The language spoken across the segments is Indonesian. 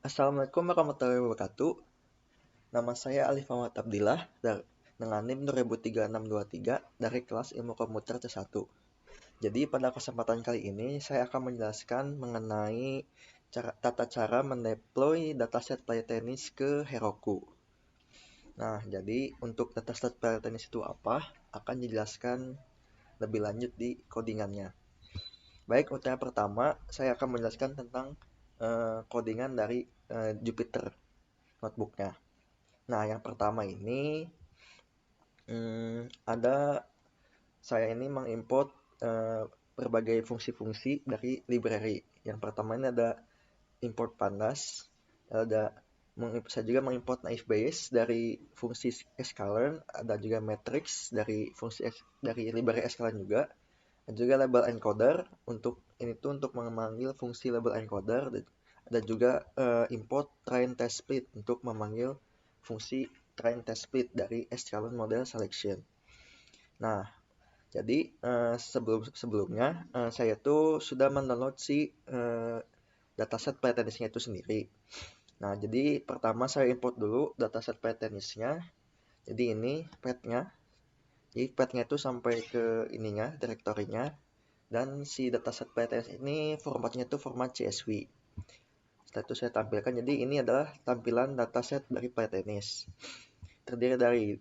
Assalamualaikum warahmatullahi wabarakatuh. Nama saya Alif Muhammad Abdillah dengan NIM 203623 dari kelas Ilmu Komputer C1. Jadi pada kesempatan kali ini saya akan menjelaskan mengenai tata cara mendeploy dataset Playtennis ke Heroku. Nah, jadi untuk dataset Playtennis itu apa akan dijelaskan lebih lanjut di codingannya. Baik, untuk yang pertama saya akan menjelaskan tentang codingan dari Jupyter notebooknya. Nah, yang pertama ini ada saya ini mengimport berbagai fungsi-fungsi dari library. Yang pertama ini ada import pandas, saya juga mengimport naive Bayes dari fungsi sklearn, ada juga matrix dari fungsi dari library sklearn juga, ada juga label encoder untuk memanggil fungsi label encoder, ada juga import train test split untuk memanggil fungsi train test split dari sklearn model selection. Nah, jadi sebelumnya saya tuh sudah mendownload si dataset Playtennis-nya itu sendiri. Nah, jadi pertama saya import dulu dataset Playtennis-nya. Jadi ini path-nya. Jadi path-nya itu sampai ke ininya, direktorinya. Dan si dataset Playtennis ini formatnya itu format CSV. Setelah itu saya tampilkan. Jadi ini adalah tampilan dataset dari Playtennis. Terdiri dari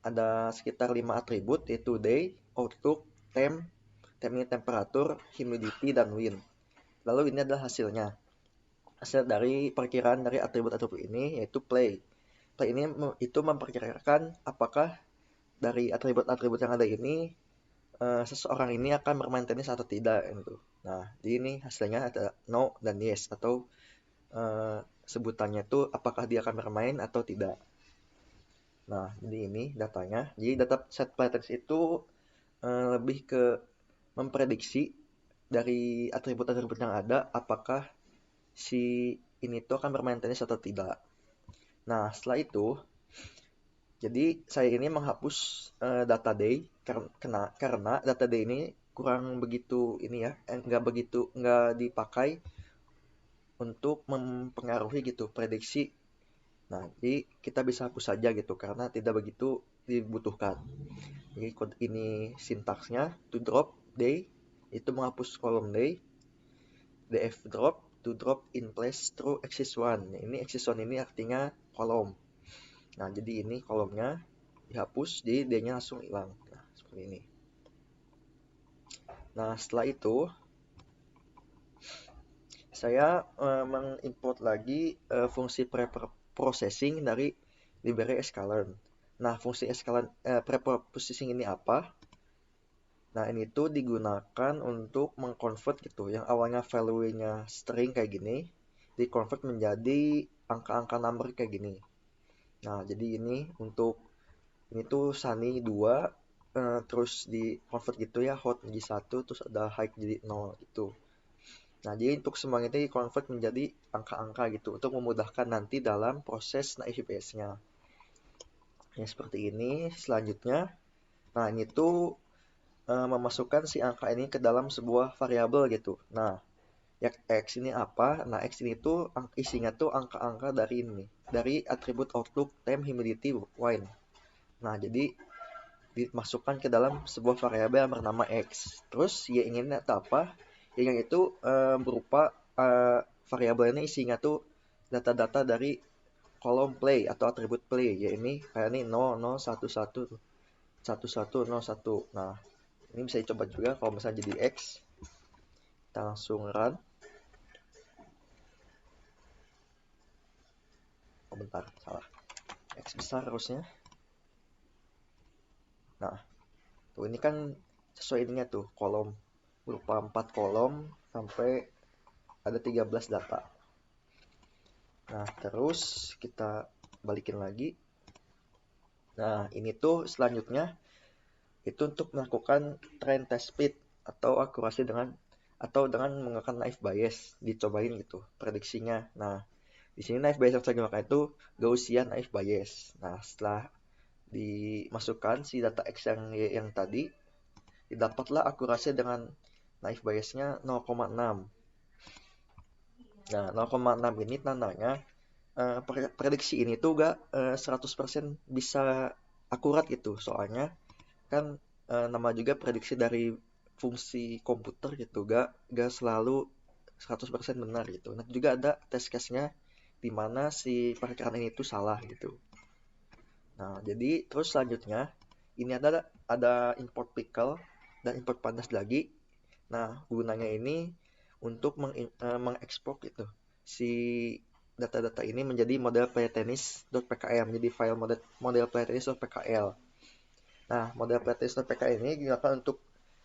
ada sekitar 5 atribut, yaitu day, outlook, temp ini temperatur, humidity, dan wind. Lalu ini adalah hasilnya. Hasil dari perkiraan dari atribut-atribut ini yaitu play. Play ini itu memperkirakan apakah dari atribut-atribut yang ada ini seseorang ini akan bermain tenis atau tidak gitu. Nah, di ini hasilnya ada no dan yes, atau sebutannya itu apakah dia akan bermain atau tidak. Nah, jadi ini datanya. Jadi data set Playtennis itu lebih ke memprediksi dari atribut-atribut yang ada apakah si ini tuh akan bermain tenis atau tidak. Nah, setelah itu, jadi saya ini menghapus data day karena data day ini kurang begitu ini ya, nggak dipakai untuk mempengaruhi gitu prediksi. Nah, jadi kita bisa hapus saja gitu karena tidak begitu dibutuhkan. Jadi kode ini sintaksnya to drop day itu menghapus kolom day, df drop to drop in place through axis 1. Ini axis 1 ini artinya kolom. Nah, jadi ini kolomnya dihapus, jadi D-nya langsung hilang. Nah, seperti ini. Nah, setelah itu saya mengimport lagi fungsi preprocessing dari library sklearn. Nah, fungsi preprocessing ini apa? Nah, ini tuh digunakan untuk mengconvert gitu. Yang awalnya value-nya string kayak gini, di-convert menjadi angka-angka number kayak gini. Nah, jadi ini tuh sunny 2, terus di-convert gitu ya, hot jadi 1, terus ada height jadi 0 gitu. Nah, jadi untuk semuanya itu di-convert menjadi angka-angka gitu untuk memudahkan nanti dalam proses naive Bayes-nya. Yang seperti ini. Selanjutnya, nah ini tuh memasukkan si angka ini ke dalam sebuah variabel gitu. Nah, ya X ini apa? Nah, X ini tuh isinya tuh angka-angka dari ini, dari atribut outlook, temp, humidity, wind. Nah, jadi dimasukkan ke dalam sebuah variabel yang bernama X. Terus Y inginnya apa? Y yang itu berupa variabel ini isinya tuh data-data dari kolom play atau atribut play. Ya ini kayak ini 0, 0, 1, 1, 1, 1, 0, 1. Nah, ini bisa dicoba juga kalau misalnya jadi X. Kita langsung run. Oh bentar, salah. X besar harusnya. Nah, tuh ini kan sesuai ininya tuh, kolom. Berupa 4 kolom sampai ada 13 data. Nah, terus kita balikin lagi. Nah, ini tuh selanjutnya itu untuk melakukan train test speed atau akurasi dengan menggunakan naive Bayes, dicobain gitu prediksinya. Nah, di sini naive Bayes yang saya gunakan itu Gaussian naive Bayes. Nah, setelah dimasukkan si data X yang tadi, didapatlah akurasi dengan naive Bayesnya 0,6. Nah, 0,6 ini tandanya prediksi ini tuh gak 100% bisa akurat gitu. Soalnya kan nama juga prediksi dari fungsi komputer gitu, gak selalu 100% benar gitu. Nanti juga ada test case-nya di mana si perkiraan ini tuh salah gitu. Nah, jadi terus selanjutnya ini ada import pickle dan import pandas lagi. Nah, gunanya ini untuk mengekspor gitu si data-data ini menjadi model playtennis.pkl, menjadi file model playtennis.pkl. Nah, model playtennis.pkl ini digunakan untuk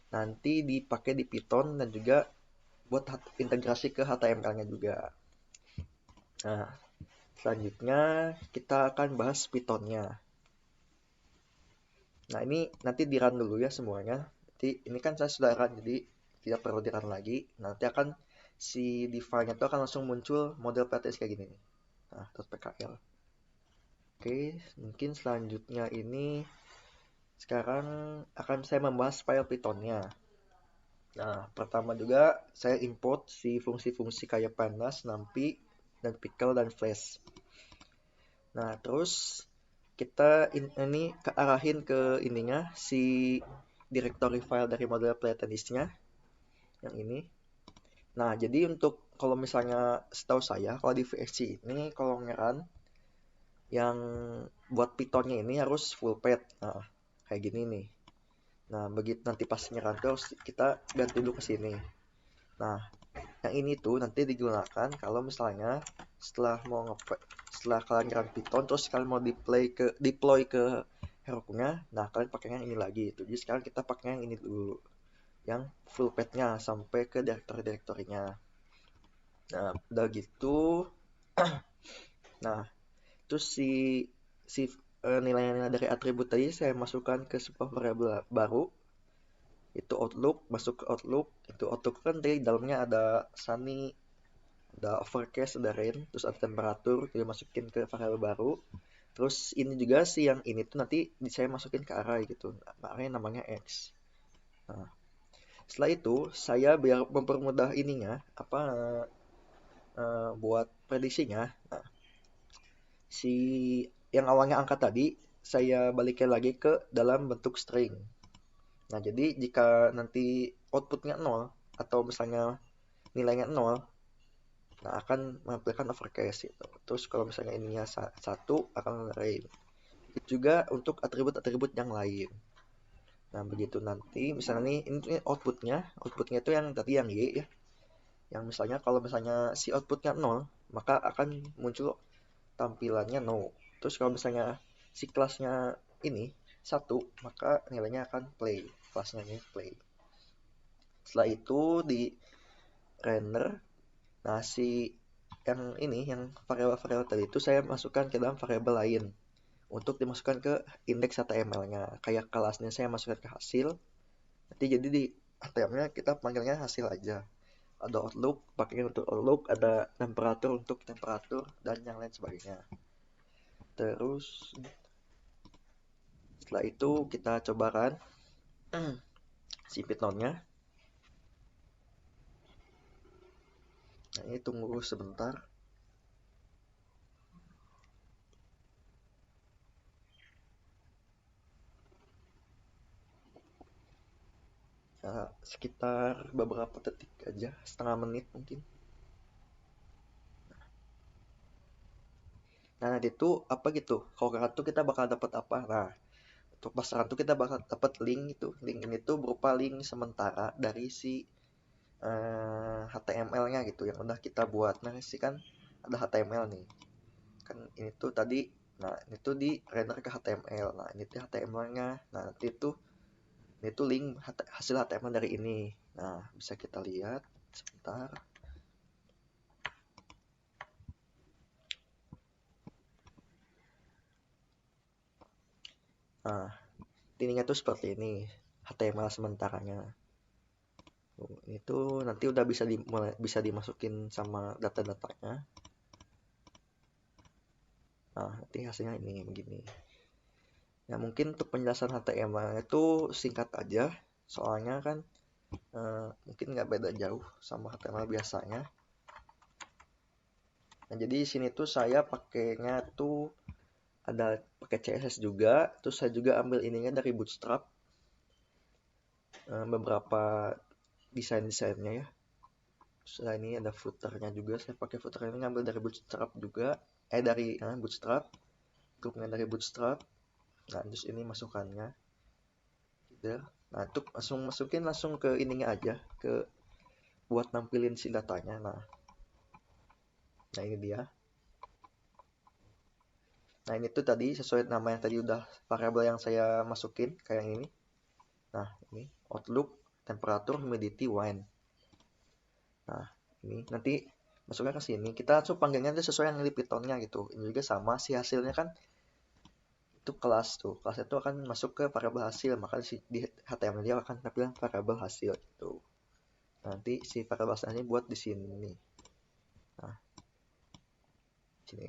nanti dipakai di Python dan juga buat integrasi ke HTML-nya juga. Nah, selanjutnya kita akan bahas Python-nya. Nah, ini nanti di-run dulu ya semuanya. Nanti ini kan saya sudah run, jadi tidak perlu di-run lagi. Nanti akan si di file-nya itu akan langsung muncul model PTS kayak gini nih. Nah, .pkl. Oke, mungkin selanjutnya ini sekarang akan saya membahas file Python-nya. Nah, pertama juga saya import si fungsi-fungsi kayak pandas, numpy, dan pickle, dan flash. Nah, terus kita ini kearahin ke ininya si directory file dari model playtennis-nya yang ini. Nah, jadi untuk kalau misalnya setahu saya kalau di VSC ini kalau ngeran yang buat Python-nya ini harus full path. Nah, kayak gini nih. Nah, begitu nanti pas ngeran terus kita ganti dulu ke sini. Nah, yang ini tuh nanti digunakan kalau misalnya setelah mau setelah kalian ngeran Python terus kalian mau deploy ke Heroku-nya, nah kalian pakainya ini lagi itu. Jadi sekarang kita pakai yang ini dulu, yang full path-nya sampai ke direktori-direktorinya. Nah, udah gitu. Nah, terus si nilai-nilai dari atribut tadi saya masukkan ke sebuah variabel baru. Itu Outlook, masuk ke Outlook. Itu Outlook kan di dalamnya ada sunny, ada overcast, ada rain, terus ada temperatur, jadi masukin ke variabel baru. Terus ini juga sih yang ini tuh nanti saya masukin ke array gitu. Nah, array namanya X. Nah, setelah itu saya biar mempermudah ininya apa buat prediksinya. Nah, si yang awalnya angka tadi saya balikin lagi ke dalam bentuk string. Nah, jadi jika nanti outputnya 0 atau misalnya nilainya 0, nah akan menampilkan overcast gitu. Terus kalau misalnya ininya 1 akan array. Itu juga untuk atribut-atribut yang lain. Nah, begitu nanti misalnya nih ini outputnya itu yang tadi yang Y ya. Yang misalnya kalau misalnya si outputnya 0, maka akan muncul tampilannya no. Terus kalau misalnya si kelasnya ini 1, maka nilainya akan play. Kelasnya ini play. Setelah itu di render, nah si yang ini, yang variabel-variabel tadi itu saya masukkan ke dalam variabel lain untuk dimasukkan ke indeks HTML-nya. Kayak kelasnya saya masukkan ke hasil, nanti jadi di HTML-nya kita panggilnya hasil aja. Ada outlook, pakai untuk outlook, ada temperatur untuk temperatur, dan yang lain sebagainya. Terus setelah itu kita cobakan si Python-nya. Nah, ini tunggu sebentar. Ya, sekitar beberapa detik aja, setengah menit mungkin. Nah, nanti itu apa gitu? Kalau kartu kita bakal dapat apa? Nah, untuk pasaran tuh kita bakal dapat link itu. Link ini tuh berupa link sementara dari si HTML-nya gitu yang udah kita buat. Nah, sih kan ada HTML nih. Kan ini tuh tadi, nah ini tuh di render ke HTML. Nah, ini tuh HTML-nya. Nah, nanti tuh ini tuh link hasil HTML dari ini. Nah, bisa kita lihat sebentar. Nah, ininya tuh seperti ini, HTML sementaranya. Itu nanti udah bisa dimasukin sama data-datanya. Nah, nanti hasilnya ini begini. Nah, mungkin untuk penjelasan HTML itu singkat aja, soalnya kan mungkin nggak beda jauh sama HTML biasanya. Nah, jadi sini tuh saya pakainya tuh ada pakai CSS juga, terus saya juga ambil ininya dari Bootstrap, beberapa desainnya ya. Terus ini ada footernya juga, saya pakai footer ini ngambil dari Bootstrap juga, dari Bootstrap, grupnya dari Bootstrap. Nah, terus ini masukannya, gitu. Nah, itu masukin langsung ke ininya aja, ke buat nampilin si datanya. Nah ini dia. Nah, ini tuh tadi sesuai nama yang tadi udah variabel yang saya masukin kayak ini. Nah, ini outlook, temperatur, humidity, wind. Nah, ini nanti masuknya ke sini. Kita langsung panggilnya itu sesuai yang di Python-nya gitu. Ini juga sama, si hasilnya kan itu kelas tuh. Kelas itu akan masuk ke variabel hasil, maka di HTML dia akan tampilkan variabel hasil gitu. Nanti si variabel hasilnya buat di sini. Nah, sini.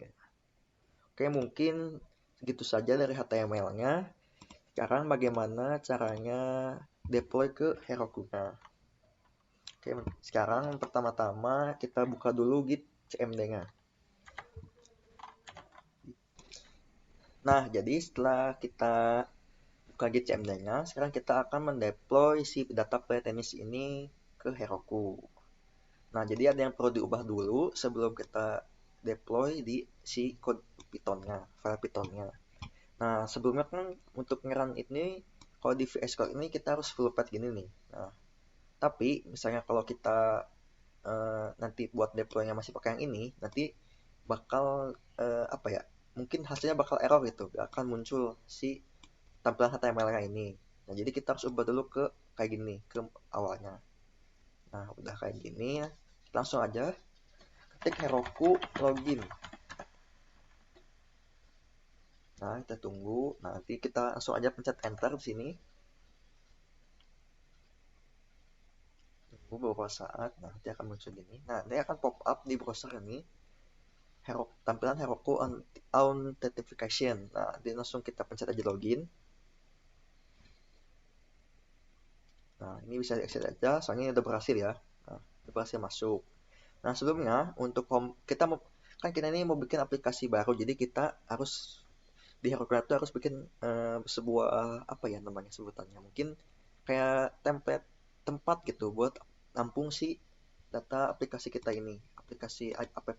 Oke, mungkin segitu saja dari HTML-nya. Sekarang bagaimana caranya deploy ke Heroku-nya. Oke, sekarang pertama-tama kita buka dulu Git CMD-nya. Nah, jadi setelah kita buka Git CMD-nya, sekarang kita akan mendeploy si data play tenis ini ke Heroku. Nah, jadi ada yang perlu diubah dulu sebelum kita deploy di si code Python-nya, file Python-nya. Nah, sebelumnya kan untuk ngerun ini, kalau di VS Code ini kita harus full path gini nih. Nah, tapi misalnya kalau kita nanti buat deploy-nya masih pakai yang ini, nanti bakal apa ya? Mungkin hasilnya bakal error gitu, gak akan muncul si tampilan HTML-nya ini. Nah, jadi kita harus ubah dulu ke kayak gini, ke awalnya. Nah, udah kayak gini ya, langsung aja ketik Heroku login. Nah, kita tunggu. Nah, nanti kita langsung aja pencet enter di sini. Tunggu beberapa saat. Nah, nanti akan muncul gini. Nah, nanti akan pop up di browser ini. Tampilan Heroku Authentication. Nah, nanti langsung kita pencet aja login. Nah, ini bisa di-exit aja, soalnya ini udah berhasil ya. Nah, udah berhasil masuk. Nah, sebelumnya untuk kita mau kan kita ini mau bikin aplikasi baru, jadi kita harus di Heroku itu harus bikin sebuah apa ya namanya sebutannya, mungkin kayak template tempat gitu buat nampung si data aplikasi kita ini, aplikasi app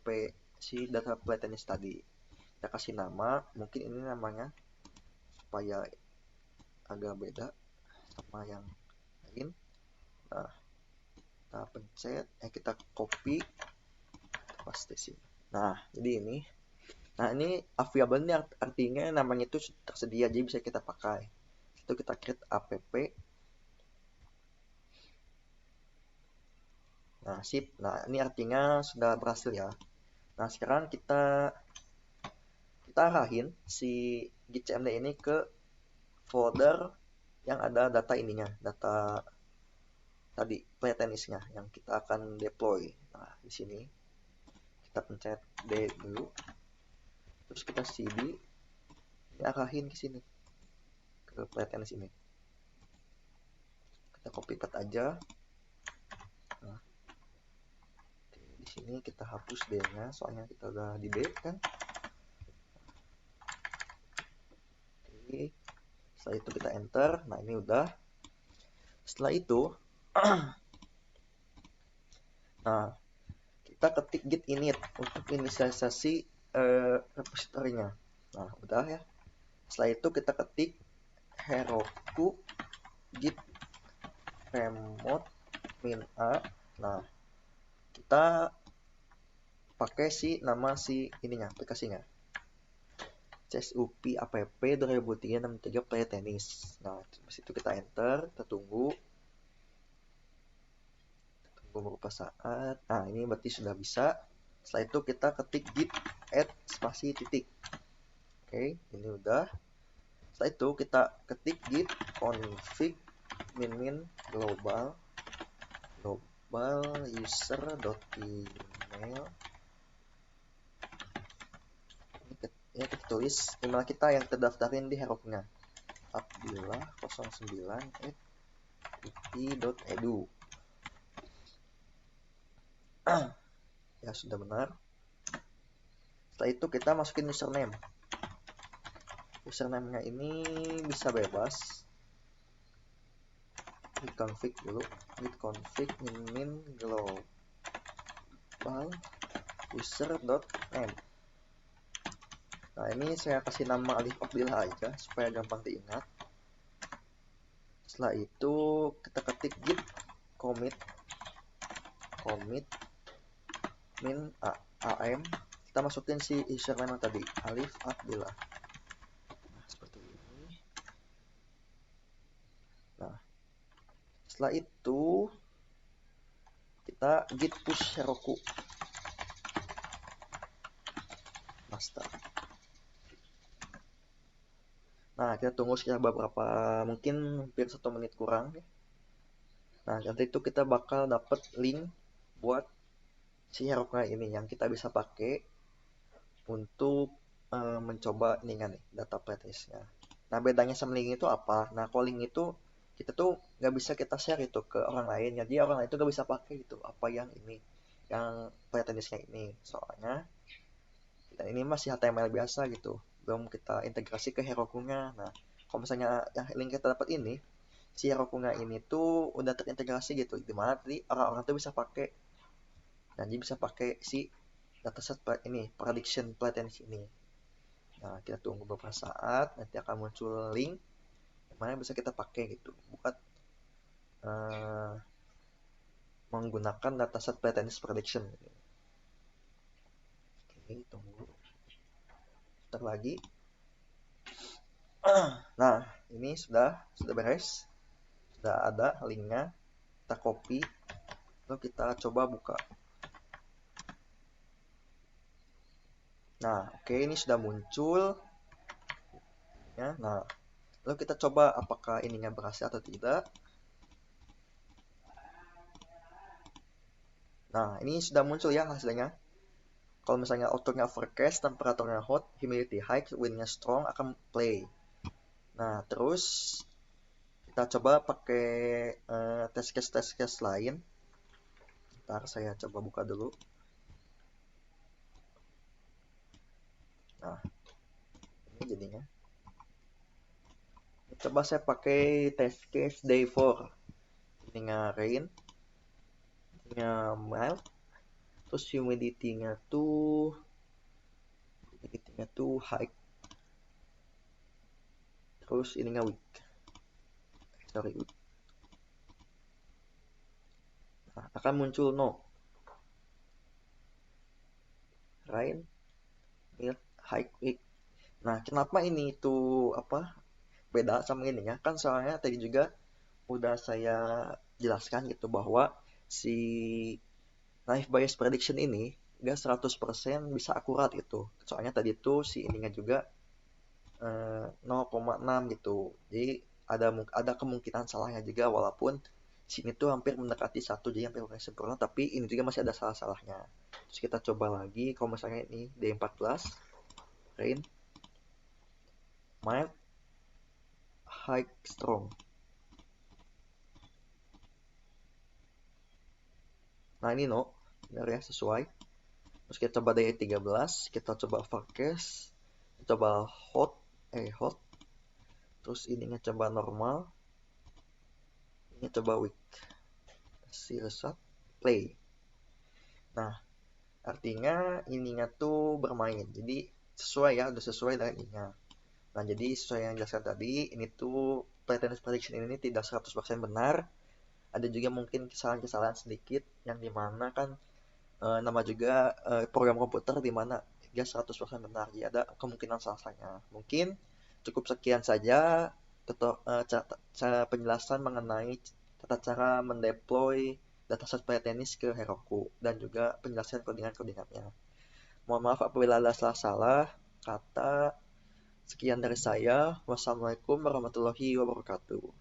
si data play tennis tadi. Kita kasih nama, mungkin ini namanya supaya agak beda sama yang lain. Nah, kita pencet, kita copy, paste sini. Nah, jadi ini. Nah, ini available ini artinya namanya itu tersedia, jadi bisa kita pakai. Itu kita create app. Nah, sip. Nah, ini artinya sudah berhasil ya. Nah, sekarang kita arahin si Git CMD ini ke folder yang ada data ininya, data tadi play tennisnya yang kita akan deploy. Nah, di sini kita pencet D dulu. Terus kita cd, arahin ke sini ke play tennis ini. Kita copy paste aja. Nah, di sini kita hapus D-nya soalnya kita udah di D kan. Oke. Setelah itu kita enter. Nah, ini udah. Setelah itu nah, kita ketik git init untuk inisialisasi repositorinya. Nah, udah ya. Setelah itu kita ketik Heroku git remote min a. Nah, kita pakai nama si ininya, aplikasinya. CSUP app 2003 play tennis. Nah, di situ kita enter, kita tunggu beberapa saat. Nah, ini berarti sudah bisa. Setelah itu kita ketik git add spasi titik. Oke, ini udah. Setelah itu kita ketik git config min global user.email. Ini kita tulis email kita yang terdaftarin di Heroku-nya. abdillah09@upi.edu. Ya, sudah benar. Setelah itu kita masukin username. Username-nya ini bisa bebas. Git config dulu. Git config min global user.name. Nah, ini saya kasih nama Alif Abdillah aja supaya gampang diingat. Setelah itu kita ketik git commit min am. Kita masukin si username yang tadi, Alif Abdillah. Nah, seperti ini. Nah, setelah itu kita git push Heroku master. Nah, kita tunggu sekitar beberapa, mungkin hampir 1 menit kurang. Nah, nanti itu kita bakal dapat link buat si Heroku ini yang kita bisa pakai untuk mencoba ini kan nih, data pretest-nya. Nah, bedanya sama link itu apa? Nah, kalau link itu kita tuh nggak bisa kita share itu ke orang lain, jadi orang lain itu nggak bisa pakai itu apa yang ini, yang pretest-nya ini. Soalnya kita ini masih HTML biasa gitu, belum kita integrasi ke Heroku-nya. Nah, kalau misalnya yang link kita dapat ini, si Heroku-nya ini tuh udah terintegrasi gitu, dimana tadi orang-orang tuh bisa pakai, jadi bisa pakai si dataset ini, prediction pretest ini. Nah, kita tunggu beberapa saat, nanti akan muncul link mana bisa kita pakai gitu buat menggunakan dataset pretest prediction. Oke, tunggu sebentar lagi. Nah, ini sudah beres, sudah ada linknya. Kita copy, lalu kita coba buka. Nah, oke, ini sudah muncul ya. Nah, lalu kita coba apakah ininya berhasil atau tidak. Nah, ini sudah muncul ya hasilnya. Kalau misalnya outputnya overcast, temperaturnya hot, humidity high, windnya strong, akan play. Nah, terus kita coba pakai test case lain. Ntar saya coba buka dulu. Nah, ini jadinya. Coba saya pakai test case day 4. Ininya rain, ininya mild, terus humidity-nya tuh high, terus ininya weak. Weak. Nah, akan muncul no, rain, mild, high, weak. Nah, kenapa ini tuh beda sama ininya? Kan soalnya tadi juga udah saya jelaskan gitu bahwa si naive Bayes prediction ini gak 100% bisa akurat gitu. Soalnya tadi tuh si ininya juga 0,6 gitu. Jadi ada kemungkinan salahnya juga, walaupun sini tuh hampir mendekati 1, jadi hampir sempurna, tapi ini juga masih ada salah-salahnya. Terus kita coba lagi, kalau misalnya ini D14, rain, mild, high, strong. Nah, ini no, benar ya, sesuai. Terus kita coba D13, kita coba overcast, coba hot, terus ininya coba normal, ini coba weak. Si result play. Nah, artinya ininya tuh bermain, jadi sesuai ya, udah sesuai dengan ininya. Nah, jadi sesuai yang jelaskan tadi, ini tuh pretest prediction ini tidak 100% benar. Ada juga mungkin kesalahan-kesalahan sedikit, yang dimana kan nama juga program komputer dimana dia 100% benar, jadi ada kemungkinan salahnya. Mungkin cukup sekian saja cara penjelasan mengenai tata cara mendeploy dataset pretest ke Heroku dan juga penjelasan codingan-codingannya. Mohon maaf apabila ada salah-salah kata. Sekian dari saya. Wassalamualaikum warahmatullahi wabarakatuh.